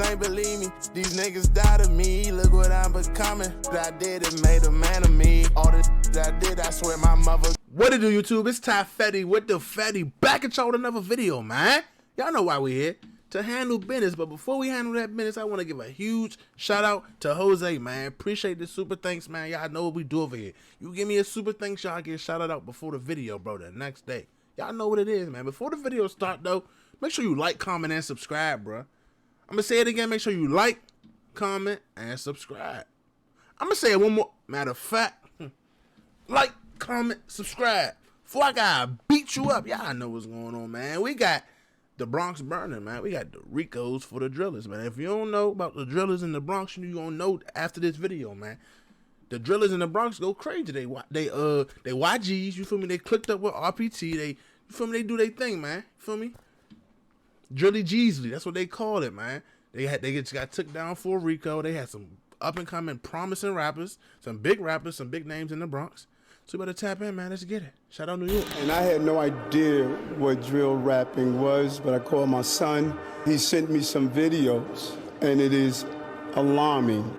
ain't believe me. These niggas doubted me. Look what I'm becoming. What I did, it made a man of me. All the that I did, I swear my mother. What it do, YouTube? It's Ty Fetty with the Fetty. Back at y'all with another video, man. Y'all know why we here. To handle business. But before we handle that business, I want to give a huge shout out to Jose, man. Appreciate the super thanks, man. Y'all know what we do over here. You give me a super thanks, y'all get shouted out before the video, bro, the next day. Y'all know what it is, man. Before the video start, though, make sure you like, comment, and subscribe, bro. I'm going to say it again. Make sure you like, comment, and subscribe. I'm going to say it one more. Matter of fact, like, comment, subscribe. Before I gotta beat you up, y'all know what's going on, man. We got the Bronx burning, man. We got the RICOs for the drillers, man. If you don't know about the drillers in the Bronx, you gonna know after this video, man. The drillers in the Bronx go crazy. They YGs, you feel me? They clicked up with RPT. They, you feel me? They do their thing, man. You feel me? Drilly Jeesley, that's what they call it, man. They just got took down for RICO. They had some up and coming promising rappers, some big names in the Bronx. So you better tap in, man. Let's get it. Shout out New York. And I had no idea what drill rapping was, but I called my son. He sent me some videos, and it is alarming.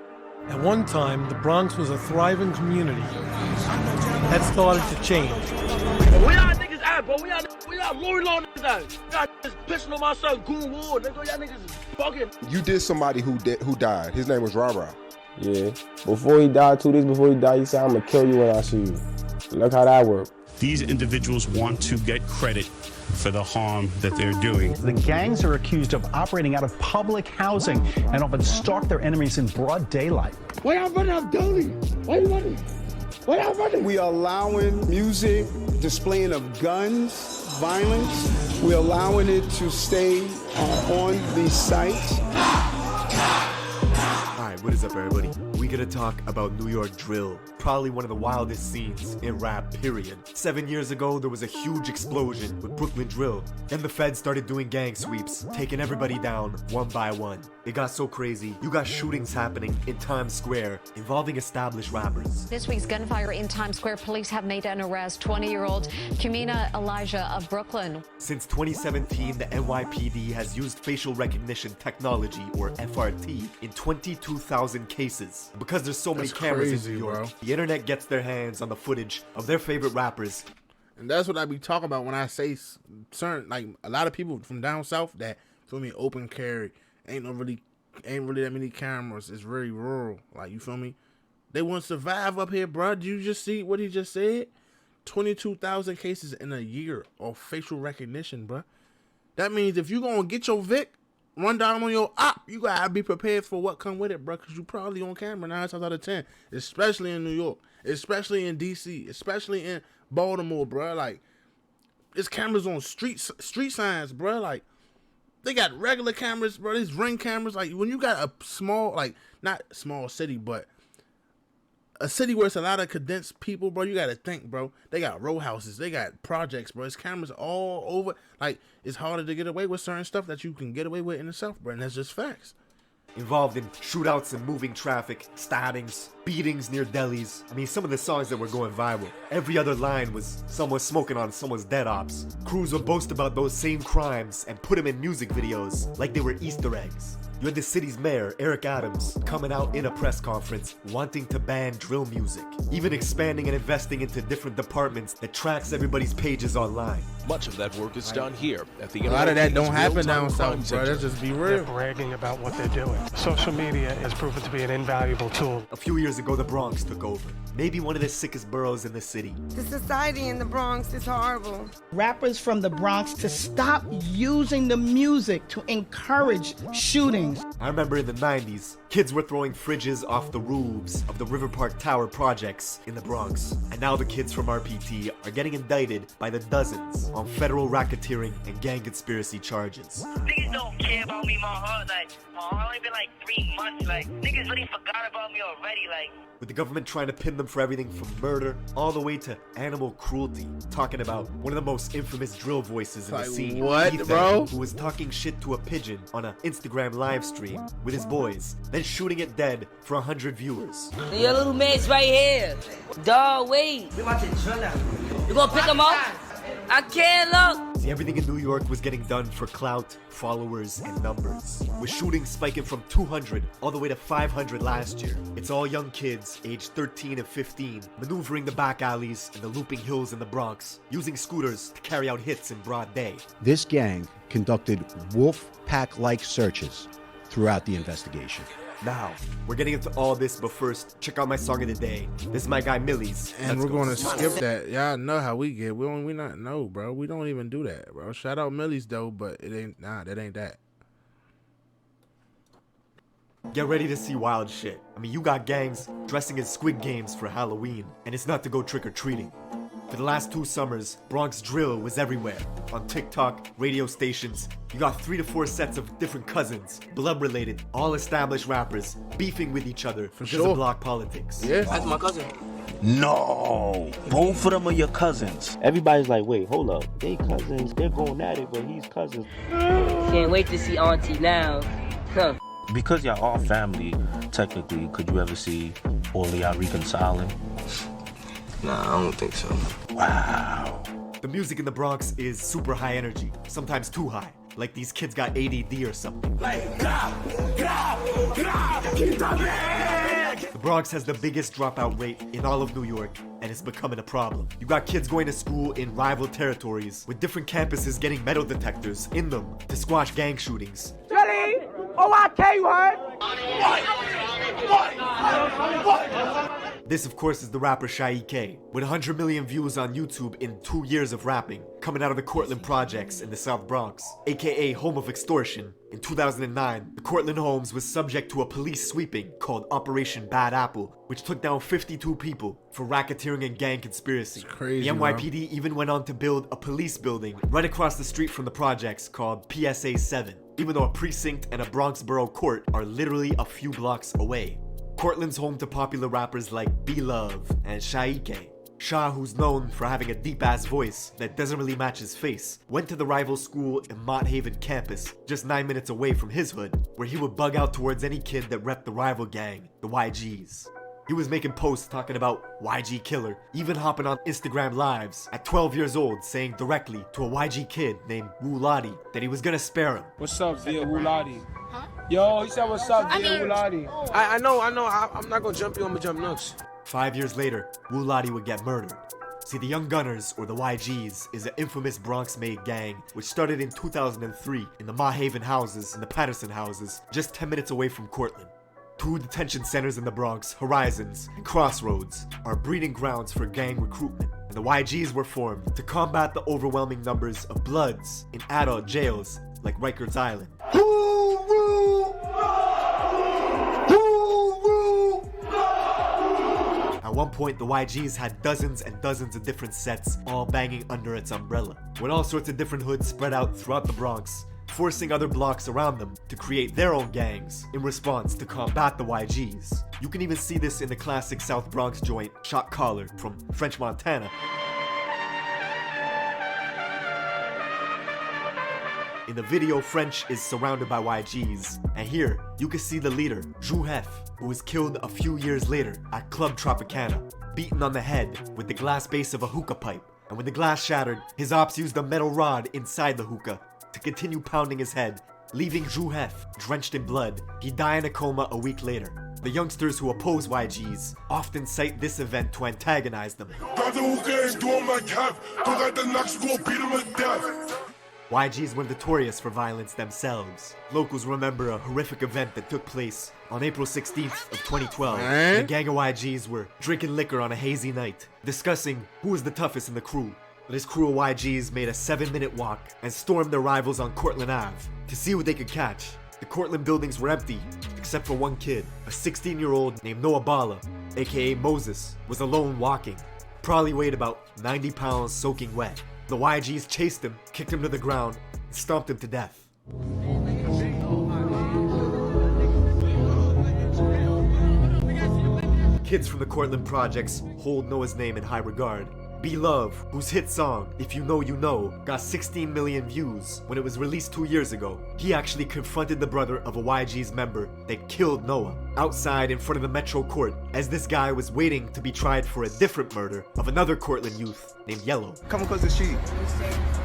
At one time, the Bronx was a thriving community. That started to change. Where y'all niggas at, bro? Where y'all Lori Law niggas at? Y'all niggas pissing on my son, Goon Ward, nigga. Y'all niggas is fucking. You did somebody who died. His name was Rara. Yeah. Before he died, 2 days before he died, he said, I'm gonna kill you when I see you. Look how that worked. These individuals want to get credit for the harm that they're doing. The gangs are accused of operating out of public housing and often stalk their enemies in broad daylight. Why y'all running out Dolly? Why you running? Why y'all running? We are allowing music, displaying of guns, violence. We're allowing it to stay on these sites. Alright, what is up, everybody? We gotta talk about New York drill. Probably one of the wildest scenes in rap, period. 7 years ago, there was a huge explosion with Brooklyn drill. Then the feds started doing gang sweeps, taking everybody down one by one. It got so crazy, you got shootings happening in Times Square involving established rappers. This week's gunfire in Times Square, police have made an arrest. 20-year-old Kumina Elijah of Brooklyn. Since 2017, the NYPD has used facial recognition technology, or FRT, in 22,000 cases. Because there's so many cameras in New York, the internet gets their hands on the footage of their favorite rappers. And that's what I be talking about when I say certain, like, a lot of people from down south that, feel me, open carry, ain't really that many cameras. It's very rural, like, you feel me? They won't survive up here, bro. Did you just see what he just said? 22,000 cases in a year of facial recognition, bro. That means if you gonna get your Vic, run down on your op, you gotta be prepared for what come with it, bro, because you probably on camera 9 times out of 10, especially in New York, especially in DC, especially in Baltimore, bro. Like, there's cameras on street signs, bro. Like, they got regular cameras, bro. These ring cameras. Like, when you got a small, like, not small city, but a city where it's a lot of condensed people, bro, you gotta think, bro. They got row houses, they got projects, bro. It's cameras all over. Like, it's harder to get away with certain stuff that you can get away with in the South, bro, and that's just facts. Involved in shootouts and moving traffic, stabbings, beatings near delis. I mean, some of the songs that were going viral. Every other line was someone smoking on someone's dead ops. Crews would boast about those same crimes and put them in music videos like they were Easter eggs. You had the city's mayor, Eric Adams, coming out in a press conference wanting to ban drill music, even expanding and investing into different departments that tracks everybody's pages online. Much of that work is done here at the A lot of that don't happen down south, bro. Let's just be real. They're bragging about what they're doing. Social media has proven to be an invaluable tool. A few years ago, the Bronx took over. Maybe one of the sickest boroughs in the city. The society in the Bronx is horrible. Rappers from the Bronx to stop using the music to encourage shootings. I remember in the 90s, kids were throwing fridges off the roofs of the River Park Tower projects in the Bronx. And now the kids from RPT are getting indicted by the dozens on federal racketeering and gang conspiracy charges. Niggas don't care about me, my heart. Like, my heart only been like 3 months. Like, niggas really forgot about me already. Like, with the government trying to pin them for everything from murder all the way to animal cruelty. Talking about one of the most infamous drill voices in the scene. What, Ethan, bro? Who was talking shit to a pigeon on an Instagram live stream with his boys, then shooting it dead for 100 viewers. Your little man's right here. Dawg, wait. we watching drill now. You gonna pick him up? I can't look. See, everything in New York was getting done for clout, followers, and numbers, with shootings spiking from 200 all the way to 500 last year. It's all young kids, aged 13 and 15, maneuvering the back alleys and the looping hills in the Bronx, using scooters to carry out hits in broad day. This gang conducted wolf pack-like searches throughout the investigation. Now, we're getting into all this, but first, check out my song of the day. This is my guy Millie's. And we're going to skip that. Y'all know how we get. We not know, bro. We don't even do that, bro. Shout out Millie's though, but it ain't that ain't that. Get ready to see wild shit. I mean, you got gangs dressing as Squid Games for Halloween, and it's not to go trick-or-treating. For the last 2 summers, Bronx drill was everywhere. On TikTok, radio stations, you got 3 to 4 sets of different cousins, blood-related, all established rappers, beefing with each other because of block politics. Yeah. That's my cousin. No, both of them are your cousins. Everybody's like, wait, hold up. They cousins, they're going at it, but he's cousins. Can't wait to see Auntie now. Huh. Because y'all all family, technically, could you ever see all of y'all reconciling? Nah, I don't think so. Wow. The music in the Bronx is super high energy, sometimes too high. Like these kids got ADD or something. The Bronx has the biggest dropout rate in all of New York, and it's becoming a problem. You got kids going to school in rival territories, with different campuses getting metal detectors in them to squash gang shootings. Jelly! OIK, you heard? This, of course, is the rapper Shaik, with 100 million views on YouTube in 2 years of rapping, coming out of the Cortlandt projects in the South Bronx, aka home of extortion. In 2009, the Cortlandt homes was subject to a police sweeping called Operation Bad Apple, which took down 52 people for racketeering and gang conspiracy. It's crazy, the NYPD even went on to build a police building right across the street from the projects called PSA 7, even though a precinct and a Bronx borough court are literally a few blocks away. Cortland's home to popular rappers like B-Love and Shaik. Shah, who's known for having a deep-ass voice that doesn't really match his face, went to the rival school in Mott Haven campus, just 9 minutes away from his hood, where he would bug out towards any kid that repped the rival gang, the YGs. He was making posts talking about YG killer, even hopping on Instagram lives at 12 years old saying directly to a YG kid named Wu Lottie that he was gonna spare him. What's up, Via Wu Lottie? Yo, he said what's up, Via Wu Lottie? I know. I'm not gonna jump you, I'm gonna jump Nooks. 5 years later, Wu Lottie would get murdered. See, the Young Gunners, or the YGs, is an infamous Bronx-made gang which started in 2003 in the Mott Haven houses and the Patterson houses, just 10 minutes away from Cortlandt. 2 detention centers in the Bronx, Horizons and Crossroads, are breeding grounds for gang recruitment, and the YGs were formed to combat the overwhelming numbers of Bloods in adult jails like Rikers Island. At one point, the YGs had dozens and dozens of different sets all banging under its umbrella, with all sorts of different hoods spread out throughout the Bronx, forcing other blocks around them to create their own gangs in response to combat the YGs. You can even see this in the classic South Bronx joint Shot Caller from French Montana. In the video, French is surrounded by YGs, and here you can see the leader, Jouhef, who was killed a few years later at Club Tropicana, beaten on the head with the glass base of a hookah pipe, and when the glass shattered, his ops used a metal rod inside the hookah to continue pounding his head, leaving Jouhef drenched in blood. He'd die in a coma a week later. The youngsters who oppose YGs often cite this event to antagonize them. YGs were notorious for violence themselves. Locals remember a horrific event that took place on April 16th of 2012. A gang of YGs were drinking liquor on a hazy night, discussing who was the toughest in the crew. This crew of YGs made a 7-minute walk and stormed their rivals on Cortlandt Ave to see what they could catch. The Cortlandt buildings were empty, except for one kid. A 16-year-old named Noah Bala, aka Moses, was alone walking. Probably weighed about 90 pounds soaking wet. The YGs chased him, kicked him to the ground, and stomped him to death. Kids from the Cortlandt projects hold Noah's name in high regard. Be Love, whose hit song, If You Know You Know, got 16 million views when it was released 2 years ago. He actually confronted the brother of a YG's member that killed Noah outside in front of the Metro court as this guy was waiting to be tried for a different murder of another Cortland youth named Yellow. Come across the street.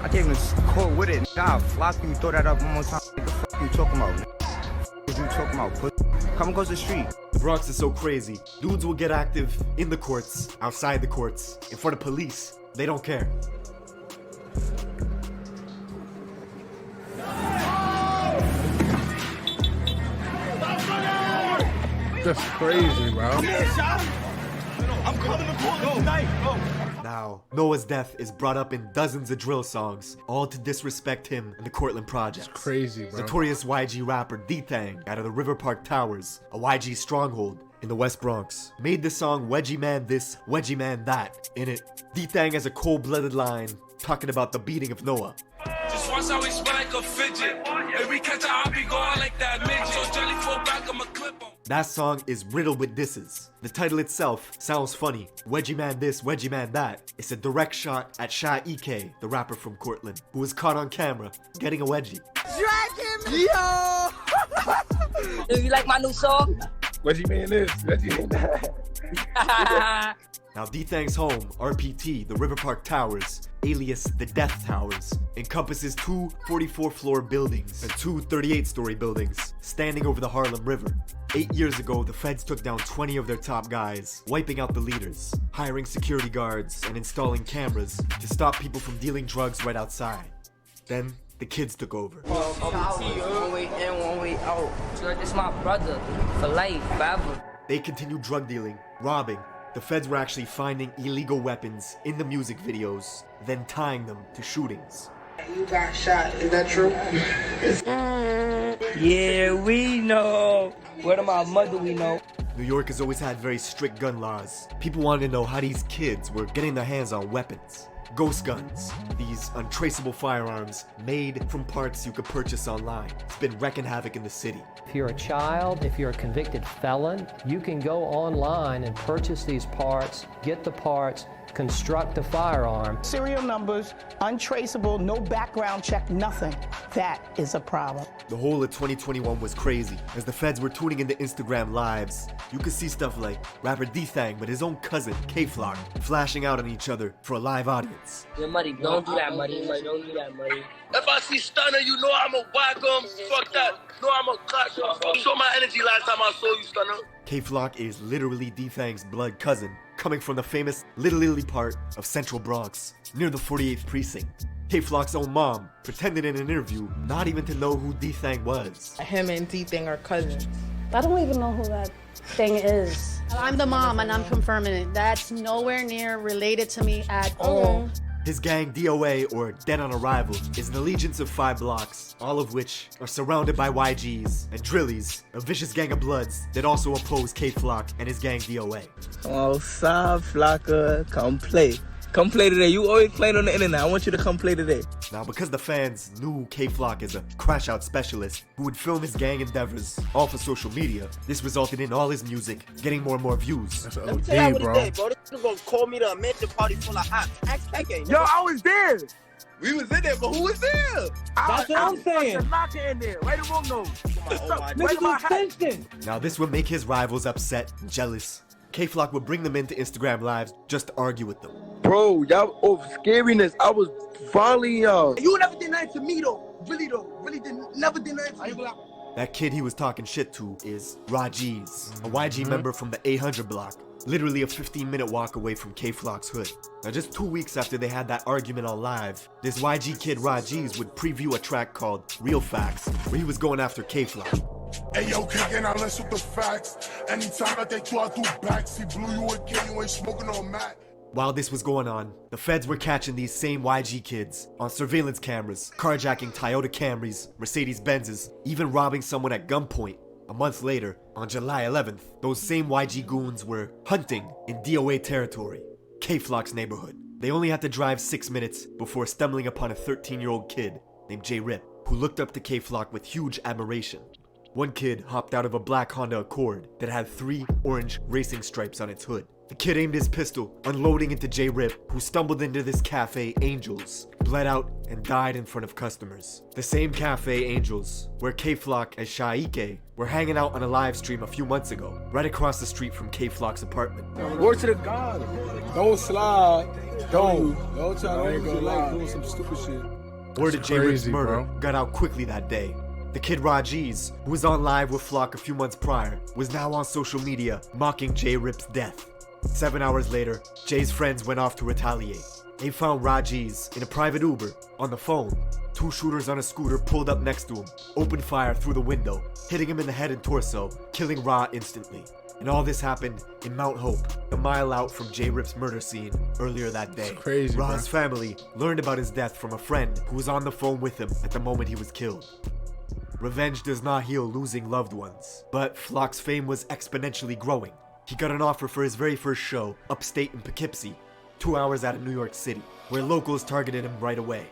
I can't even score with it. Nah, flock you, throw that up one more time. What the fuck you talking about? What you talking about, pussy? Come across the street. The Bronx is so crazy. Dudes will get active in the courts, outside the courts, in front of police. They don't care. That's crazy, bro. I'm calling the police tonight. Now, Noah's death is brought up in dozens of drill songs, all to disrespect him and the Cortland Projects. It's crazy, bro. Notorious YG rapper D-Thang out of the River Park Towers, a YG stronghold in the West Bronx, made the song Wedgie Man This, Wedgie Man That. In it, D-Thang has a cold-blooded line talking about the beating of Noah. Just once I spin like a fidget. If we catch a hop, be going like that midget. So jelly fall back, I'ma clip him. That song is riddled with disses. The title itself sounds funny. Wedgie Man This, Wedgie Man That. It's a direct shot at Shy EK, the rapper from Cortland, who was caught on camera getting a wedgie. Drag him! Yo! Do you like my new song? Wedgie Man This, Wedgie Man That. Now, D-Thang's home, RPT, the River Park Towers, alias the Death Towers, encompasses two 44-floor buildings and two 38-story buildings standing over the Harlem River. 8 years ago, the feds took down 20 of their top guys, wiping out the leaders, hiring security guards, and installing cameras to stop people from dealing drugs right outside. Then, the kids took over. One way in, one way out. So like this my brother for life, forever. They continued drug dealing, robbing. The feds were actually finding illegal weapons in the music videos, then tying them to shootings. You got shot, is that true? Yeah, we know. Word of my mother, we know. New York has always had very strict gun laws. People wanted to know how these kids were getting their hands on weapons. Ghost guns, these untraceable firearms made from parts you could purchase online. It's been wrecking havoc in the city. If you're a child, if you're a convicted felon, you can go online and purchase these parts, get the parts, construct the firearm. Serial numbers, untraceable, no background check, nothing. That is a problem. The whole of 2021 was crazy. As the feds were tuning into Instagram lives, you could see stuff like rapper D-Thang with his own cousin, K-Flock, flashing out on each other for a live audience. Yeah, Muddy, don't do that, Muddy. Don't do that, Muddy. If I see Stunner, you know I'm a whack him. Fuck that. No, I'm a clash. Show my energy last time I saw you, Stunner. K-Flock is literally D-Thang's blood cousin, coming from the famous Little Italy part of Central Bronx, near the 48th precinct. K-Flock's own mom pretended in an interview not even to know who D-Thang was. Him and D-Thang are cousins. I don't even know who that thing is. I'm the mom and I'm confirming it. That's nowhere near related to me at all. His gang, DOA, or Dead on Arrival, is an allegiance of 5 blocks, all of which are surrounded by YGs and Drillies, a vicious gang of bloods that also oppose K-Flock and his gang, DOA. Come outside, Flocka. Come play. Come play today. You always playing on the internet. I want you to come play today. Now, because the fans knew K-Flock as a crash-out specialist who would film his gang endeavors all for social media, this resulted in all his music getting more and more views. That's Let me tell you what he did, bro. This nigga gonna call me to a mansion party full of hot. Ask Keke. Yo, I was there. We was in there, but who was there? That's what I'm saying. Locker in there. Wait a room, no. Now, this would make his rivals upset and jealous. K-Flock would bring them into Instagram lives just to argue with them. Bro, y'all over scariness. I was following y'all. You never did nothing to me though. Really never did nothing to me. That kid he was talking shit to is Rajiz, a YG member from the 800 block, literally a 15-minute walk away from K-Flock's hood. Now, just 2 weeks after they had that argument on live, this YG kid Rajiz would preview a track called Real Facts, where he was going after K-Flock. Hey yo, kicking out, let's with the facts. Anytime that they try to backseat, blew you a kid, you ain't smoking on Mac. While this was going on, the feds were catching these same YG kids on surveillance cameras, carjacking Toyota Camrys, Mercedes-Benzes, even robbing someone at gunpoint. A month later, on July 11th, those same YG goons were hunting in DOA territory, K-Flock's neighborhood. They only had to drive 6 minutes before stumbling upon a 13-year-old kid named J-Rip, who looked up to K-Flock with huge admiration. One kid hopped out of a black Honda Accord that had 3 orange racing stripes on its hood. The kid aimed his pistol, unloading into J-Rip, who stumbled into this cafe, Angels, bled out, and died in front of customers. The same cafe, Angels, where K-Flock and Shaike were hanging out on a live stream a few months ago, right across the street from K-Flock's apartment. Word to the God. Don't slide. Don't try to go like doing some stupid shit. Word of J-Rip's murder got out quickly that day. The kid Rajiz, who was on live with Flock a few months prior, was now on social media mocking J-Rip's death. 7 hours later, Jay's friends went off to retaliate. They found Rajiz in a private Uber. On the phone, 2 shooters on a scooter pulled up next to him, opened fire through the window, hitting him in the head and torso, killing Ra instantly. And all this happened in Mount Hope, a mile out from J-Rip's murder scene earlier that day. It's crazy, Ra's family learned about his death from a friend who was on the phone with him at the moment he was killed. Revenge does not heal losing loved ones, but Flock's fame was exponentially growing. He got an offer for his very first show, upstate in Poughkeepsie, 2 hours out of New York City, where locals targeted him right away.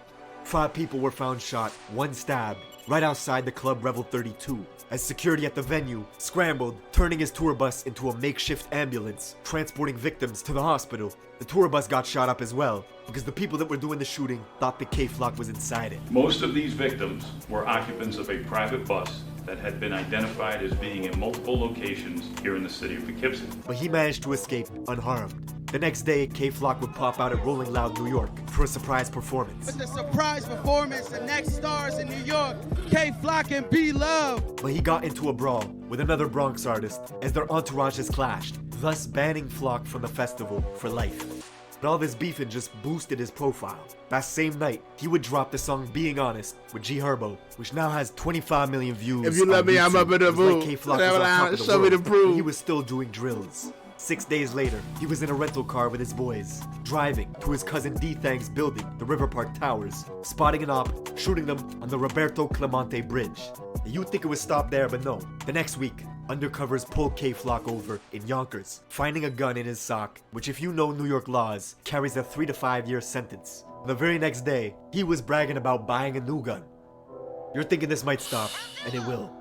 5 people were found shot, 1 stabbed, right outside the club Revel 32, as security at the venue scrambled, turning his tour bus into a makeshift ambulance, transporting victims to the hospital. The tour bus got shot up as well, because the people that were doing the shooting thought the K-Flock was inside it. Most of these victims were occupants of a private bus that had been identified as being in multiple locations here in the city of Poughkeepsie. But he managed to escape unharmed. The next day, K-Flock would pop out at Rolling Loud, New York for a surprise performance. With the surprise performance, the next stars in New York, K-Flock and B-Love. But he got into a brawl with another Bronx artist as their entourages clashed, thus banning Flock from the festival for life. But all this beefing just boosted his profile. That same night, he would drop the song Being Honest with G Herbo, which now has 25 million views. If you love me, I'm up in the booth. Like K-Flock was on top of the show me the world, proof. he was still doing drills. 6 days later, he was in a rental car with his boys, driving to his cousin D-Thang's building, the River Park Towers, spotting an op, shooting them on the Roberto Clemente Bridge. You'd think it would stop there, but no. The next week, undercovers pulled K-Flock over in Yonkers, finding a gun in his sock, which if you know New York laws, carries a 3 to 5 year sentence. The very next day, he was bragging about buying a new gun. You're thinking this might stop, and it will.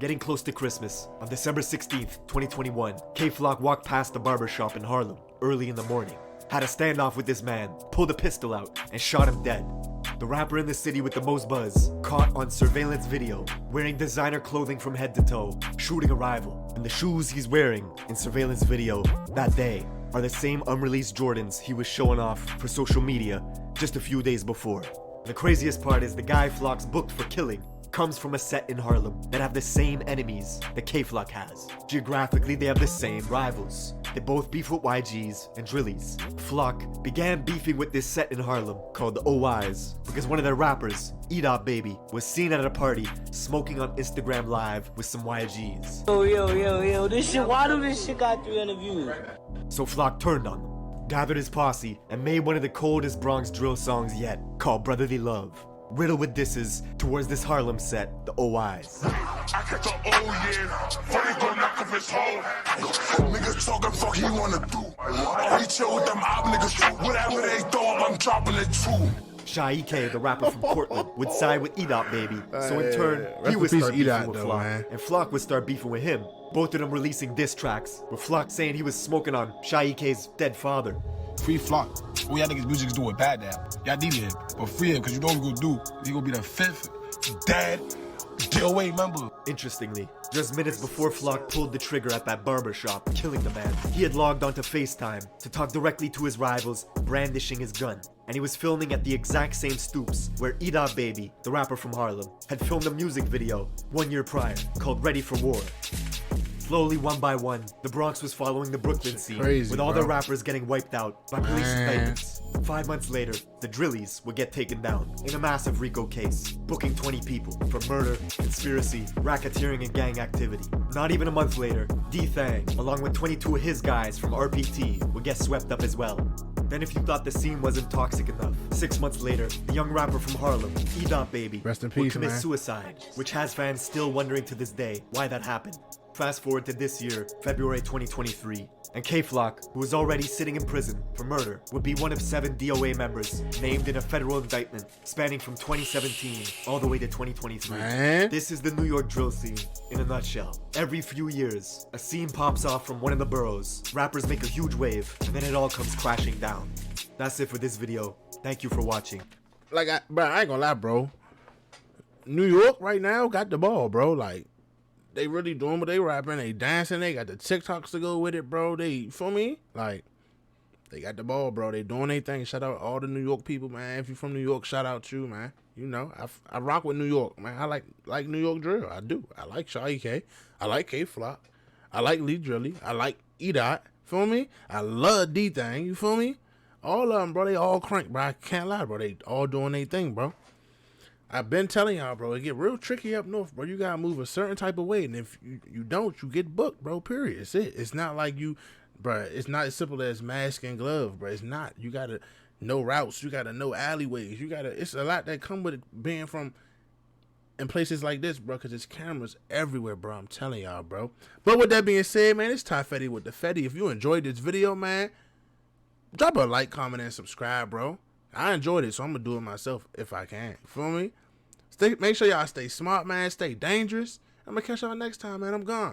Getting close to Christmas, on December 16th, 2021, K-Flock walked past the barbershop in Harlem early in the morning, had a standoff with this man, pulled a pistol out, and shot him dead. The rapper in the city with the most buzz, caught on surveillance video, wearing designer clothing from head to toe, shooting a rival. And the shoes he's wearing in surveillance video that day are the same unreleased Jordans he was showing off for social media just a few days before. The craziest part is the guy Flock's booked for killing comes from a set in Harlem that have the same enemies that K-Flock has. Geographically, they have the same rivals. They both beef with YGs and Drillies. Flock began beefing with this set in Harlem called the OIs because one of their rappers, Edop Baby, was seen at a party smoking on Instagram Live with some YGs. Yo, this shit, why do this shit got 300 views? So Flock turned on them, gathered his posse, and made one of the coldest Bronx drill songs yet, called Brotherly Love, riddled with disses towards this Harlem set, the OIs. I catch a funny gon' knock off his hoe. Niggas talking fuck he wanna do. He chill with them op niggas, whatever they throw up, I'm dropping it too. Shaike, the rapper from Portland, would side with Edop Baby, so in turn, he would start beefing with Flock, and Flock would start beefing with him, both of them releasing diss tracks, with Flock saying he was smoking on Shaike's dead father. Free Flock. All y'all niggas music is doing bad now. Y'all need him, but free him, cause you know what we gonna do. He gonna be the 5th dead DOA member. Interestingly, just minutes before Flock pulled the trigger at that barber shop, killing the man, he had logged onto FaceTime to talk directly to his rivals, brandishing his gun. And he was filming at the exact same stoops where Edop Baby, the rapper from Harlem, had filmed a music video 1 year prior called Ready for War. Slowly, one by one, the Bronx was following the Brooklyn scene, with all the rappers getting wiped out by police indictments. 5 months later, the Drillies would get taken down in a massive RICO case, booking 20 people for murder, conspiracy, racketeering, and gang activity. Not even a month later, D-Thang, along with 22 of his guys from RPT, would get swept up as well. Then if you thought the scene wasn't toxic enough, 6 months later, the young rapper from Harlem, Edop Baby, Rest in would peace, commit man. suicide, which has fans still wondering to this day why that happened. fast forward to this year, February 2023, and K-Flock, who was already sitting in prison for murder, would be one of 7 DOA members named in a federal indictment spanning from 2017 all the way to 2023. This is the New York drill scene in a nutshell. Every few years, a scene pops off from one of the boroughs, rappers make a huge wave, and then it all comes crashing down. That's it for this video. Thank you for watching. Like, bro, I ain't gonna lie, bro. New York right now got the ball, bro. Like, they really doing what they rapping. They dancing. They got the TikToks to go with it, bro. They, you feel me? Like, they got the ball, bro. They doing their thing. Shout out all the New York people, man. If you from New York, shout out to you, man. You know, I rock with New York, man. I like New York drill. I do. I like Shawty K. I like K-Flock. I like Lee Drilly. I like E-Dot. Feel me? I love D-Thing. You feel me? All of them, bro. They all crank, bro. I can't lie, bro. They all doing their thing, bro. I've been telling y'all, bro, it get real tricky up north, bro. You gotta move a certain type of way, and if you don't, you get booked, bro, period. It's it. It's not like you, bro, it's not as simple as mask and glove, bro. It's not. You gotta know routes. You gotta know alleyways. It's a lot that come with it being from in places like this, bro, because there's cameras everywhere, bro. I'm telling y'all, bro. But with that being said, man, it's Ty Fetty with the Fetty. If you enjoyed this video, man, drop a like, comment, and subscribe, bro. I enjoyed it, so I'm gonna do it myself if I can. You feel me? Make sure y'all stay smart, man. Stay dangerous. I'm gonna catch y'all next time, man. I'm gone.